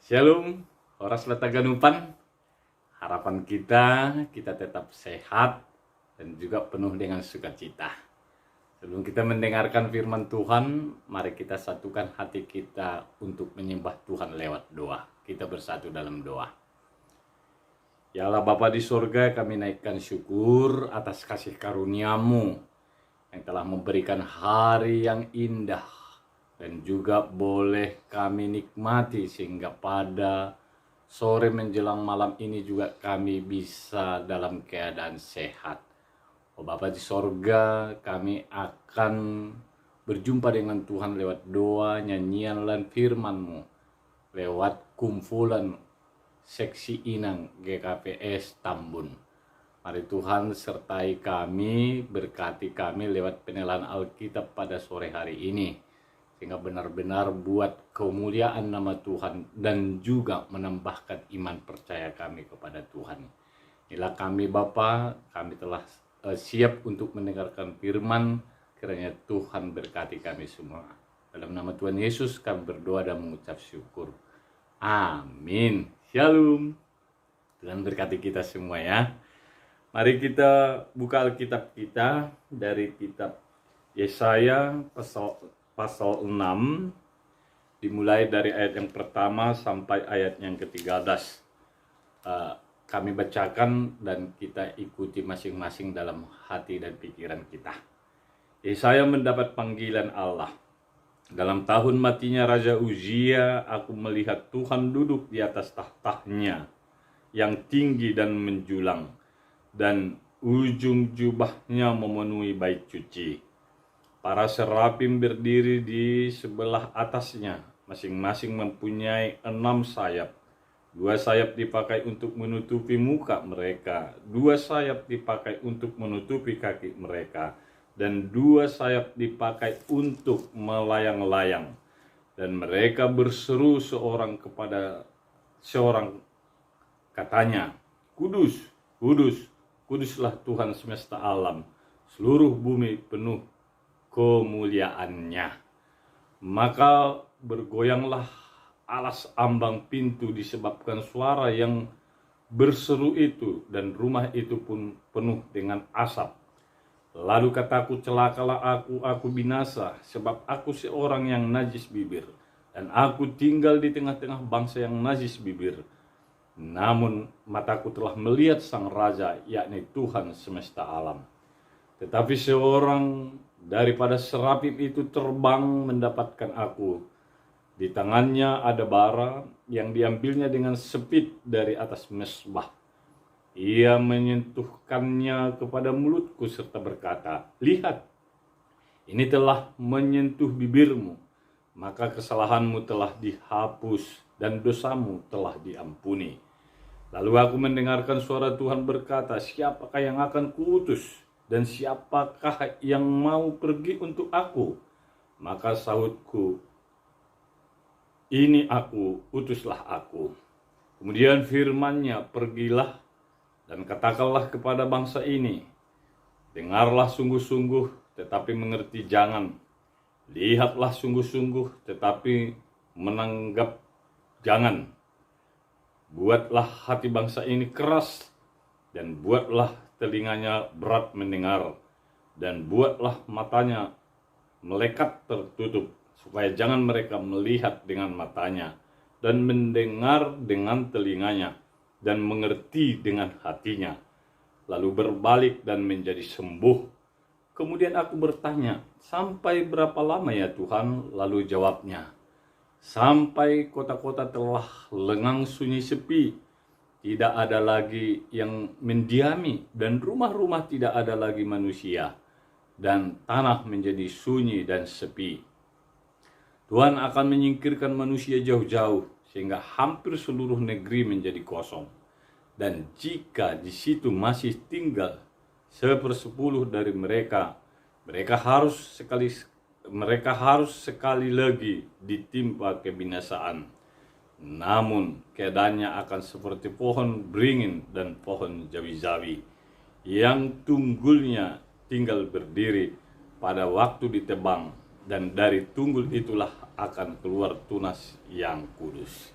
Shalom, Horas Letaganupan. Harapan kita tetap sehat dan juga penuh dengan sukacita. Sebelum kita mendengarkan firman Tuhan, mari kita satukan hati kita untuk menyembah Tuhan lewat doa. Kita bersatu dalam doa. Ya Allah Bapa di surga, kami naikkan syukur atas kasih karunia-Mu yang telah memberikan hari yang indah dan juga boleh kami nikmati sehingga pada sore menjelang malam ini juga kami bisa dalam keadaan sehat. Oh Bapa di sorga, kami akan berjumpa dengan Tuhan lewat doa, nyanyian, dan firman-Mu. Lewat kumpulan seksi inang GKPS Tambun. Mari Tuhan sertai kami, berkati kami lewat penelan Alkitab pada sore hari ini. Sehingga benar-benar buat kemuliaan nama Tuhan dan juga menambahkan iman percaya kami kepada Tuhan. Inilah kami Bapa, kami telah siap untuk mendengarkan firman, kiranya Tuhan berkati kami semua. Dalam nama Tuhan Yesus kami berdoa dan mengucap syukur. Amin. Shalom. Tuhan berkati kita semua ya. Mari kita buka Alkitab kita dari kitab Yesaya pasal 6, dimulai dari ayat yang pertama sampai ayat yang ke-13. Kami bacakan dan kita ikuti masing-masing dalam hati dan pikiran kita. Yesaya mendapat panggilan Allah. Dalam tahun matinya Raja Uzia, aku melihat Tuhan duduk di atas tahtanya yang tinggi dan menjulang, dan ujung jubahnya memenuhi bait suci. Para serafim berdiri di sebelah atasnya, masing-masing mempunyai 6 sayap. 2 sayap dipakai untuk menutupi muka mereka, 2 sayap dipakai untuk menutupi kaki mereka, dan 2 sayap dipakai untuk melayang-layang. Dan mereka berseru seorang kepada seorang, katanya, Kudus, kudus, kuduslah Tuhan semesta alam, seluruh bumi penuh kemuliaannya. Maka bergoyanglah alas ambang pintu disebabkan suara yang berseru itu, dan rumah itu pun penuh dengan asap. Lalu kataku, celakalah aku binasa, sebab aku seorang yang najis bibir, dan aku tinggal di tengah-tengah bangsa yang najis bibir. Namun mataku telah melihat sang Raja, yakni Tuhan semesta alam. Tetapi seorang daripada serafim itu terbang mendapatkan aku. Di tangannya ada bara yang diambilnya dengan sepit dari atas mesbah. Ia menyentuhkannya kepada mulutku serta berkata, Lihat, ini telah menyentuh bibirmu, maka kesalahanmu telah dihapus dan dosamu telah diampuni. Lalu aku mendengarkan suara Tuhan berkata, Siapakah yang akan kuutus? Dan siapakah yang mau pergi untuk aku? Maka sahutku, ini aku, utuslah aku. Kemudian firman-Nya, pergilah dan katakanlah kepada bangsa ini, dengarlah sungguh-sungguh tetapi mengerti jangan. Lihatlah sungguh-sungguh tetapi menanggap jangan. Buatlah hati bangsa ini keras dan buatlah telinganya berat mendengar, dan buatlah matanya melekat tertutup, supaya jangan mereka melihat dengan matanya, dan mendengar dengan telinganya, dan mengerti dengan hatinya, lalu berbalik dan menjadi sembuh. Kemudian aku bertanya, sampai berapa lama ya Tuhan? Lalu jawabnya, sampai kota-kota telah lengang sunyi sepi, tidak ada lagi yang mendiami, dan rumah-rumah tidak ada lagi manusia, dan tanah menjadi sunyi dan sepi. Tuhan akan menyingkirkan manusia jauh-jauh, sehingga hampir seluruh negeri menjadi kosong. Dan jika di situ masih tinggal 1/10 dari mereka, mereka harus sekali lagi ditimpa kebinasaan. Namun keadaannya akan seperti pohon beringin dan pohon jawi-jawi yang tunggulnya tinggal berdiri pada waktu ditebang, dan dari tunggul itulah akan keluar tunas yang kudus.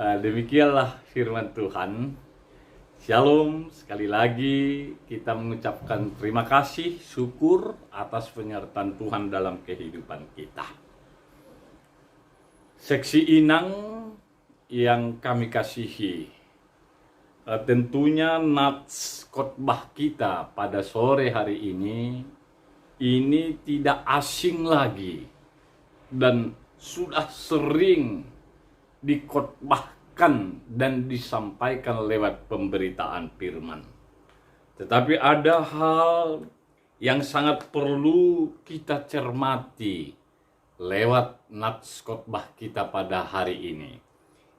Demikianlah firman Tuhan. Shalom, sekali lagi kita mengucapkan terima kasih, syukur atas penyertaan Tuhan dalam kehidupan kita. Seksi Inang yang kami kasihi, tentunya nats khotbah kita pada sore hari ini tidak asing lagi dan sudah sering dikhotbahkan dan disampaikan lewat pemberitaan firman. Tetapi ada hal yang sangat perlu kita cermati lewat nats khotbah kita pada hari ini.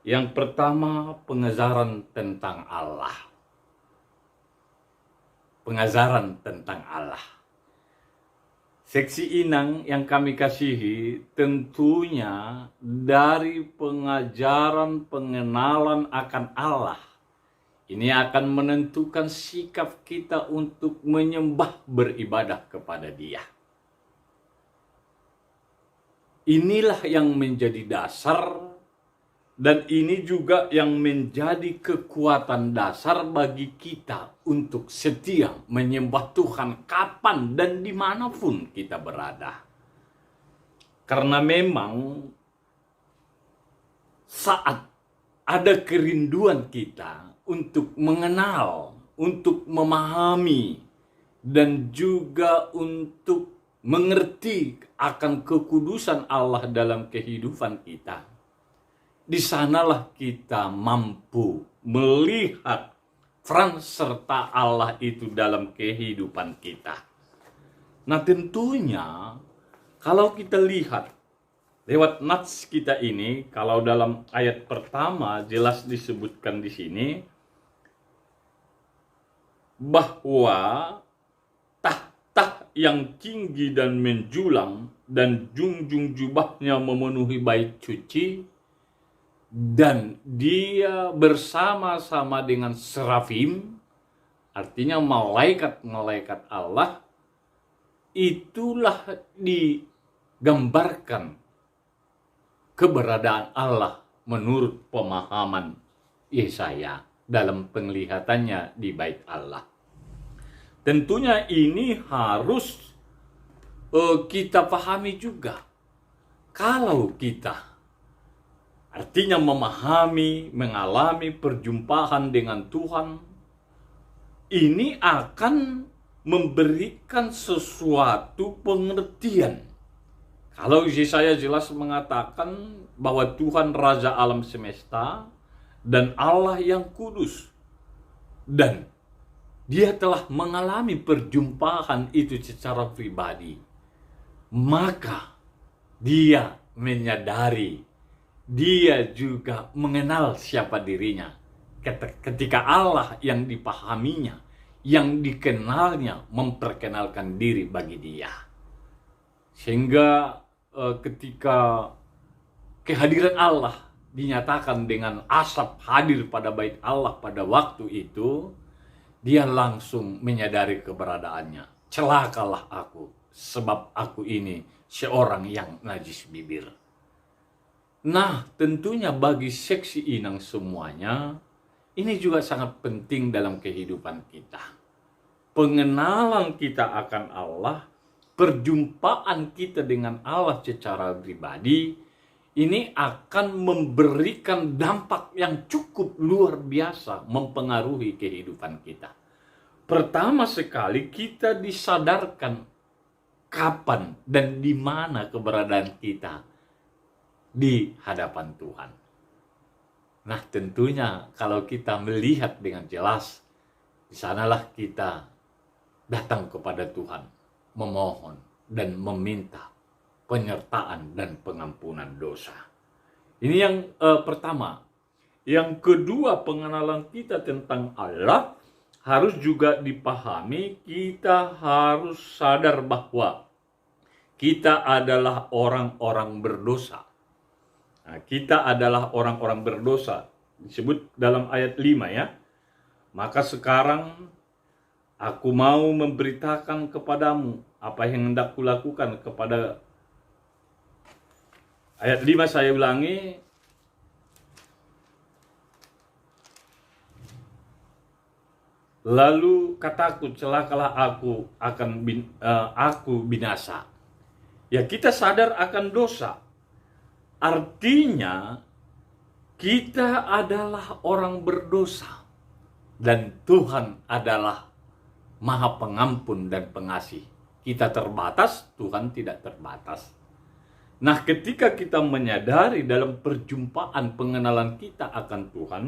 Yang pertama, pengajaran tentang Allah. Pengajaran tentang Allah. Seksi Inang yang kami kasihi, tentunya dari pengajaran pengenalan akan Allah, ini akan menentukan sikap kita untuk menyembah beribadah kepada Dia. Inilah yang menjadi dasar, dan ini juga yang menjadi kekuatan dasar bagi kita untuk setia menyembah Tuhan kapan dan dimanapun kita berada. Karena memang saat ada kerinduan kita untuk mengenal, untuk memahami, dan juga untuk mengerti akan kekudusan Allah dalam kehidupan kita, di sanalah kita mampu melihat peran serta Allah itu dalam kehidupan kita. Nah, tentunya kalau kita lihat lewat nats kita ini, kalau dalam ayat pertama jelas disebutkan di sini bahwa tahta yang tinggi dan menjulang dan junjung jubahnya memenuhi bait suci, dan dia bersama-sama dengan serafim, artinya malaikat-malaikat Allah, itulah digambarkan keberadaan Allah menurut pemahaman Yesaya dalam penglihatannya di bait Allah. Tentunya ini harus kita pahami juga. Kalau kita artinya memahami, mengalami perjumpaan dengan Tuhan, ini akan memberikan sesuatu pengertian. Kalau Yesaya jelas mengatakan bahwa Tuhan Raja alam semesta dan Allah yang kudus, dan dia telah mengalami perjumpaan itu secara pribadi, maka dia menyadari, dia juga mengenal siapa dirinya. Ketika Allah yang dipahaminya, yang dikenalnya, memperkenalkan diri bagi dia. Sehingga ketika kehadiran Allah dinyatakan dengan asap hadir pada bait Allah pada waktu itu, dia langsung menyadari keberadaannya. Celakalah aku, sebab aku ini seorang yang najis bibir. Nah, tentunya bagi seksi Inang semuanya, ini juga sangat penting dalam kehidupan kita. Pengenalan kita akan Allah, perjumpaan kita dengan Allah secara pribadi, ini akan memberikan dampak yang cukup luar biasa mempengaruhi kehidupan kita. Pertama sekali, kita disadarkan kapan dan di mana keberadaan kita di hadapan Tuhan. Nah, tentunya kalau kita melihat dengan jelas, di sanalah kita datang kepada Tuhan, memohon dan meminta penyertaan dan pengampunan dosa. Ini yang pertama. Yang kedua, pengenalan kita tentang Allah harus juga dipahami. Kita harus sadar bahwa kita adalah orang-orang berdosa. Nah, kita adalah orang-orang berdosa. Disebut dalam ayat 5 ya. Maka sekarang aku mau memberitakan kepadamu apa yang hendak kulakukan kepada. Ayat 5 saya ulangi. Lalu kataku, celakalah aku binasa. Ya, kita sadar akan dosa. Artinya kita adalah orang berdosa dan Tuhan adalah Maha Pengampun dan Pengasih. Kita terbatas, Tuhan tidak terbatas. Nah, ketika kita menyadari dalam perjumpaan pengenalan kita akan Tuhan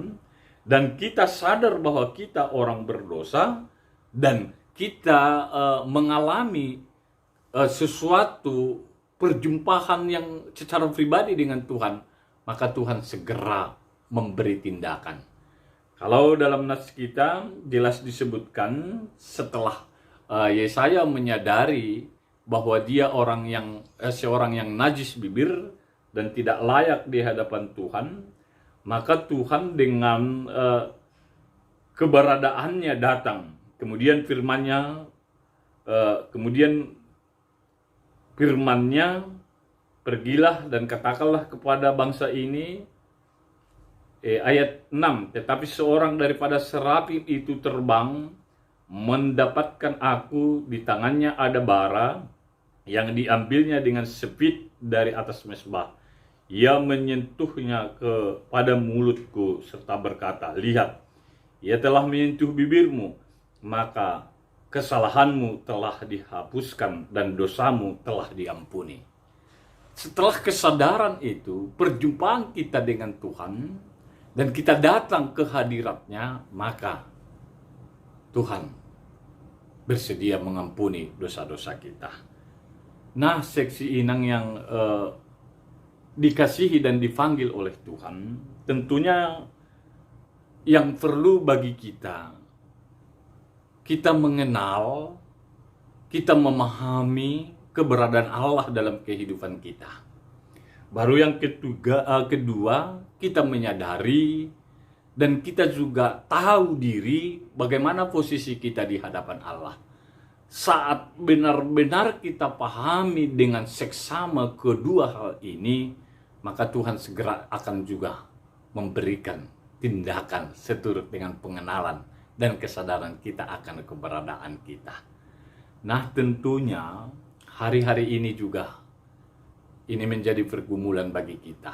dan kita sadar bahwa kita orang berdosa dan kita mengalami sesuatu perjumpaan yang secara pribadi dengan Tuhan, maka Tuhan segera memberi tindakan. Kalau dalam nas kita jelas disebutkan setelah Yesaya menyadari bahwa dia seorang yang najis bibir dan tidak layak di hadapan Tuhan, maka Tuhan dengan keberadaannya datang. Kemudian firman-Nya, pergilah dan katakanlah kepada bangsa ini, ayat 6, tetapi seorang daripada serafim itu terbang, mendapatkan aku, di tangannya ada bara, yang diambilnya dengan sepit dari atas mezbah. Ia menyentuhnya kepada mulutku, serta berkata, lihat, ia telah menyentuh bibirmu, maka kesalahanmu telah dihapuskan dan dosamu telah diampuni. Setelah kesadaran itu, perjumpaan kita dengan Tuhan, dan kita datang ke hadirat-Nya, maka Tuhan bersedia mengampuni dosa-dosa kita. Nah, seksi inang yang dikasihi dan dipanggil oleh Tuhan, tentunya yang perlu bagi kita mengenal, kita memahami keberadaan Allah dalam kehidupan kita. Baru yang kedua, kita menyadari dan kita juga tahu diri bagaimana posisi kita di hadapan Allah. Saat benar-benar kita pahami dengan seksama kedua hal ini, maka Tuhan segera akan juga memberikan tindakan seturut dengan pengenalan dan kesadaran kita akan keberadaan kita. Nah, tentunya hari-hari ini juga ini menjadi pergumulan bagi kita.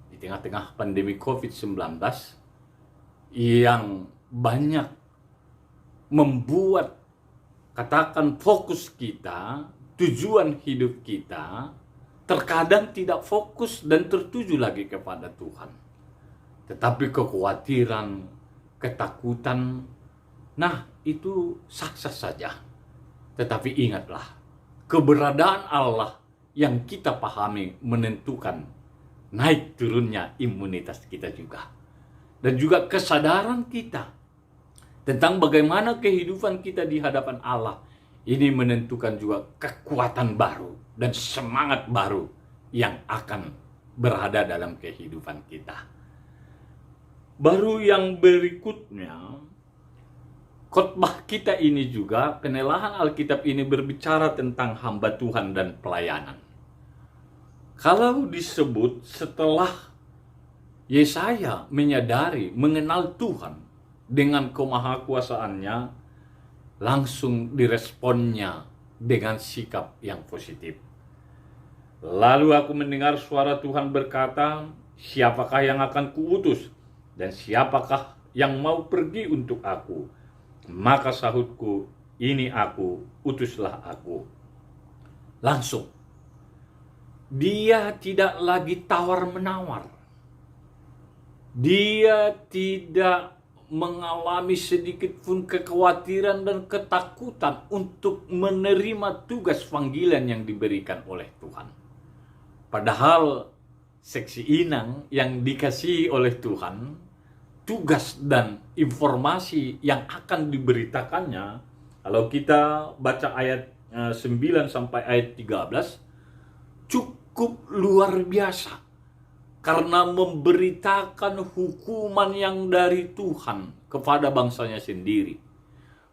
Di tengah-tengah pandemi COVID-19 yang banyak membuat katakan fokus kita, tujuan hidup kita terkadang tidak fokus dan tertuju lagi kepada Tuhan. Tetapi kekhawatiran, ketakutan, nah itu sah-sah saja. Tetapi ingatlah, keberadaan Allah yang kita pahami menentukan naik turunnya imunitas kita juga. Dan juga kesadaran kita tentang bagaimana kehidupan kita di hadapan Allah ini menentukan juga kekuatan baru dan semangat baru yang akan berada dalam kehidupan kita. Baru yang berikutnya, khotbah kita ini juga, penelahan Alkitab ini berbicara tentang hamba Tuhan dan pelayanan. Kalau disebut setelah Yesaya menyadari, mengenal Tuhan dengan kemahakuasaannya, langsung diresponnya dengan sikap yang positif. Lalu aku mendengar suara Tuhan berkata, siapakah yang akan kuutus dan siapakah yang mau pergi untuk aku? Maka sahutku, ini aku, utuslah aku. Langsung. Dia tidak lagi tawar-menawar. Dia tidak mengalami sedikit pun kekhawatiran dan ketakutan untuk menerima tugas panggilan yang diberikan oleh Tuhan. Padahal seksi inang yang dikasihi oleh Tuhan, tugas dan informasi yang akan diberitakannya, kalau kita baca ayat 9 sampai ayat 13, cukup luar biasa. Karena memberitakan hukuman yang dari Tuhan kepada bangsanya sendiri.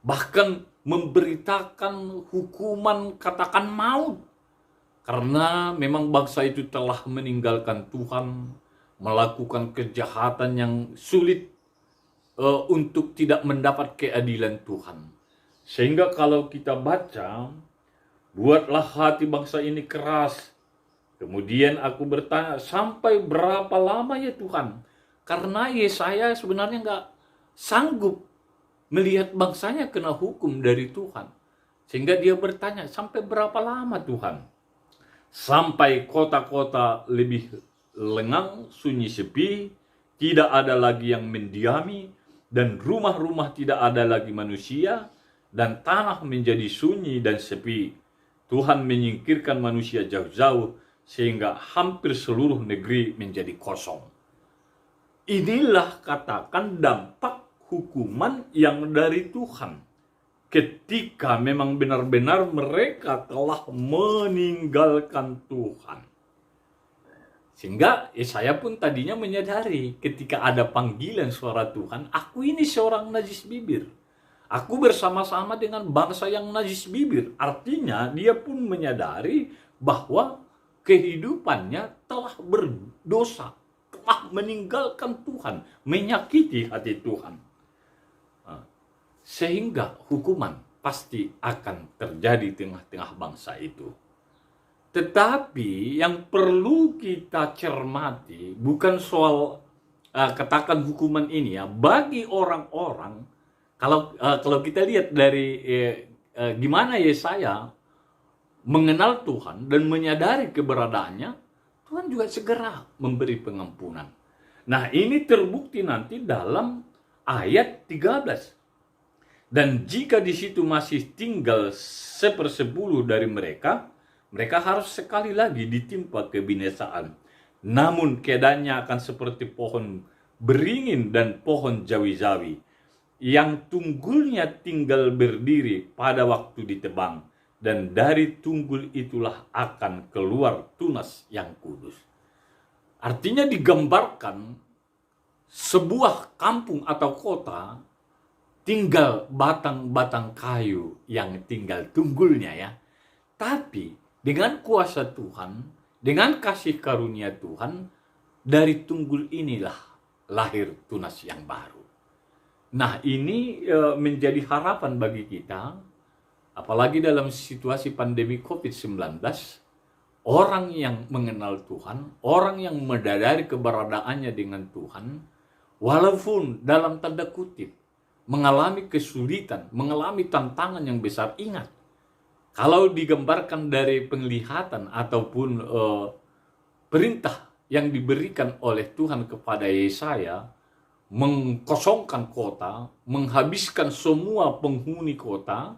Bahkan memberitakan hukuman katakan maut. Karena memang bangsa itu telah meninggalkan Tuhan, melakukan kejahatan yang sulit, untuk tidak mendapat keadilan Tuhan. Sehingga kalau kita baca, buatlah hati bangsa ini keras. Kemudian aku bertanya, sampai berapa lama ya Tuhan? Karena Yesaya sebenarnya nggak sanggup melihat bangsanya kena hukum dari Tuhan. Sehingga dia bertanya, sampai berapa lama Tuhan? Sampai kota-kota lebih lengang, sunyi sepi, tidak ada lagi yang mendiami, dan rumah-rumah tidak ada lagi manusia, dan tanah menjadi sunyi dan sepi. Tuhan menyingkirkan manusia jauh-jauh, sehingga hampir seluruh negeri menjadi kosong. Inilah katakan dampak hukuman yang dari Tuhan. Ketika memang benar-benar mereka telah meninggalkan Tuhan. Sehingga saya pun tadinya menyadari ketika ada panggilan suara Tuhan, aku ini seorang najis bibir. Aku bersama-sama dengan bangsa yang najis bibir. Artinya dia pun menyadari bahwa kehidupannya telah berdosa, telah meninggalkan Tuhan, menyakiti hati Tuhan. Sehingga hukuman pasti akan terjadi di tengah-tengah bangsa itu. Tetapi yang perlu kita cermati bukan soal katakan hukuman ini ya, bagi orang-orang kalau kita lihat dari gimana Yesaya mengenal Tuhan dan menyadari keberadaannya, Tuhan juga segera memberi pengampunan. Nah, ini terbukti nanti dalam ayat 13. Dan jika di situ masih tinggal 1/10 dari mereka harus sekali lagi ditimpa kebinasaan. Namun keadaannya akan seperti pohon beringin dan pohon jawi-jawi, yang tunggulnya tinggal berdiri pada waktu ditebang, dan dari tunggul itulah akan keluar tunas yang kudus. Artinya digambarkan sebuah kampung atau kota tinggal batang-batang kayu yang tinggal tunggulnya ya. Tapi dengan kuasa Tuhan, dengan kasih karunia Tuhan, dari tunggul inilah lahir tunas yang baru. Nah, ini menjadi harapan bagi kita, apalagi dalam situasi pandemi COVID-19, orang yang mengenal Tuhan, orang yang menyadari keberadaannya dengan Tuhan, walaupun dalam tanda kutip, mengalami kesulitan, mengalami tantangan yang besar, ingat, kalau digambarkan dari penglihatan ataupun perintah yang diberikan oleh Tuhan kepada Yesaya, mengkosongkan kota, menghabiskan semua penghuni kota,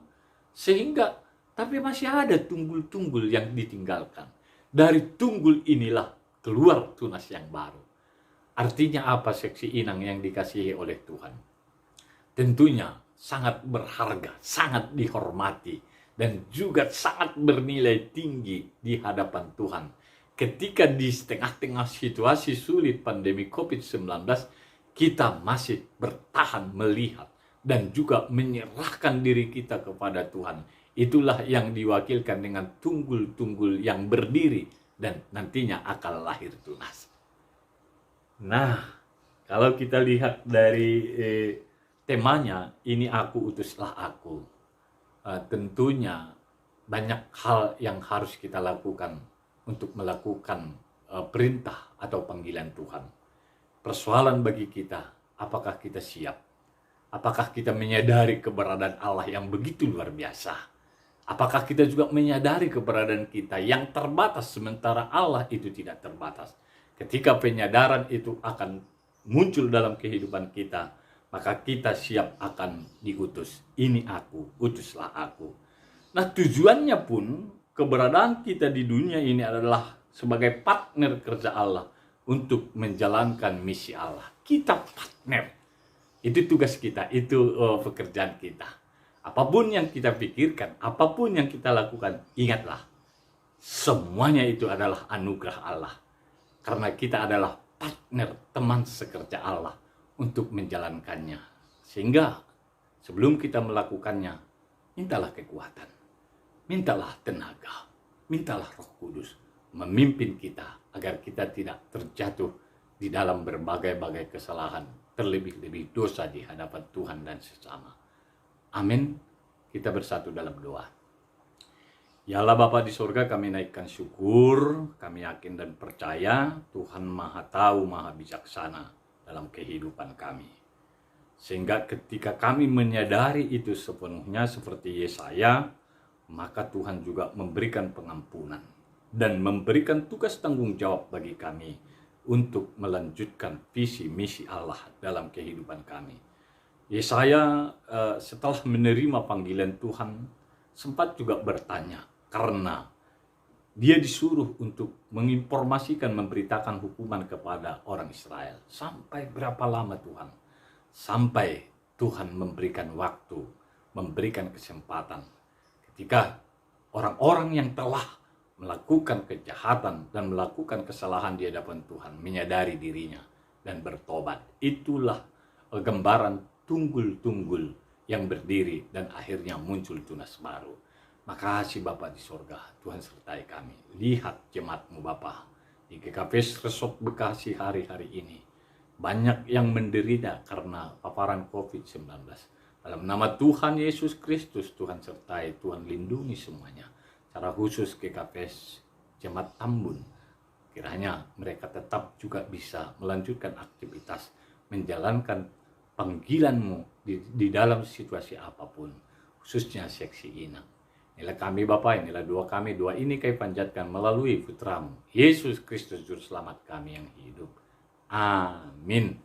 sehingga tapi masih ada tunggul-tunggul yang ditinggalkan. Dari tunggul inilah keluar tunas yang baru. Artinya apa seksi inang yang dikasihi oleh Tuhan? Tentunya sangat berharga, sangat dihormati, dan juga sangat bernilai tinggi di hadapan Tuhan. Ketika di tengah-tengah situasi sulit pandemi COVID-19, kita masih bertahan melihat dan juga menyerahkan diri kita kepada Tuhan. Itulah yang diwakilkan dengan tunggul-tunggul yang berdiri dan nantinya akan lahir tunas. Nah, kalau kita lihat dari temanya, ini aku utuslah aku. Tentunya banyak hal yang harus kita lakukan untuk melakukan perintah atau panggilan Tuhan. Persoalan bagi kita, apakah kita siap? Apakah kita menyadari keberadaan Allah yang begitu luar biasa? Apakah kita juga menyadari keberadaan kita yang terbatas sementara Allah itu tidak terbatas? Ketika penyadaran itu akan muncul dalam kehidupan kita, maka kita siap akan diutus. Ini aku, utuslah aku. Nah, tujuannya pun keberadaan kita di dunia ini adalah sebagai partner kerja Allah untuk menjalankan misi Allah. Kita partner. Itu tugas kita, itu pekerjaan kita. Apapun yang kita pikirkan, apapun yang kita lakukan, ingatlah, semuanya itu adalah anugerah Allah. Karena kita adalah partner, teman sekerja Allah untuk menjalankannya. Sehingga sebelum kita melakukannya, mintalah kekuatan, mintalah tenaga, mintalah Roh Kudus memimpin kita agar kita tidak terjatuh di dalam berbagai-bagai kesalahan, terlebih-lebih dosa di hadapan Tuhan dan sesama. Amin. Kita bersatu dalam doa. Ya Allah Bapa di surga, kami naikkan syukur, kami yakin dan percaya Tuhan Maha Tahu, Maha Bijaksana dalam kehidupan kami. Sehingga ketika kami menyadari itu sepenuhnya seperti Yesaya, maka Tuhan juga memberikan pengampunan dan memberikan tugas tanggung jawab bagi kami untuk melanjutkan visi misi Allah dalam kehidupan kami. Yesaya setelah menerima panggilan Tuhan sempat juga bertanya, karena dia disuruh untuk menginformasikan, memberitakan hukuman kepada orang Israel. Sampai berapa lama Tuhan? Sampai Tuhan memberikan waktu, memberikan kesempatan. Ketika orang-orang yang telah melakukan kejahatan dan melakukan kesalahan di hadapan Tuhan menyadari dirinya dan bertobat. Itulah gambaran tunggul-tunggul yang berdiri dan akhirnya muncul tunas baru. Makasih Bapa di surga, Tuhan sertai kami. Lihat jemaat-Mu Bapa di GKP Resort Bekasi hari-hari ini. Banyak yang menderita karena paparan COVID-19. Dalam nama Tuhan Yesus Kristus, Tuhan sertai, Tuhan lindungi semuanya. Secara khusus GKPS Jemaat Tambun, kiranya mereka tetap juga bisa melanjutkan aktivitas, menjalankan panggilan-Mu di dalam situasi apapun, khususnya seksi Inang. Inilah kami Bapa, inilah doa kami, doa ini kami panjatkan melalui Putra-Mu, Yesus Kristus Juru Selamat kami yang hidup. Amin.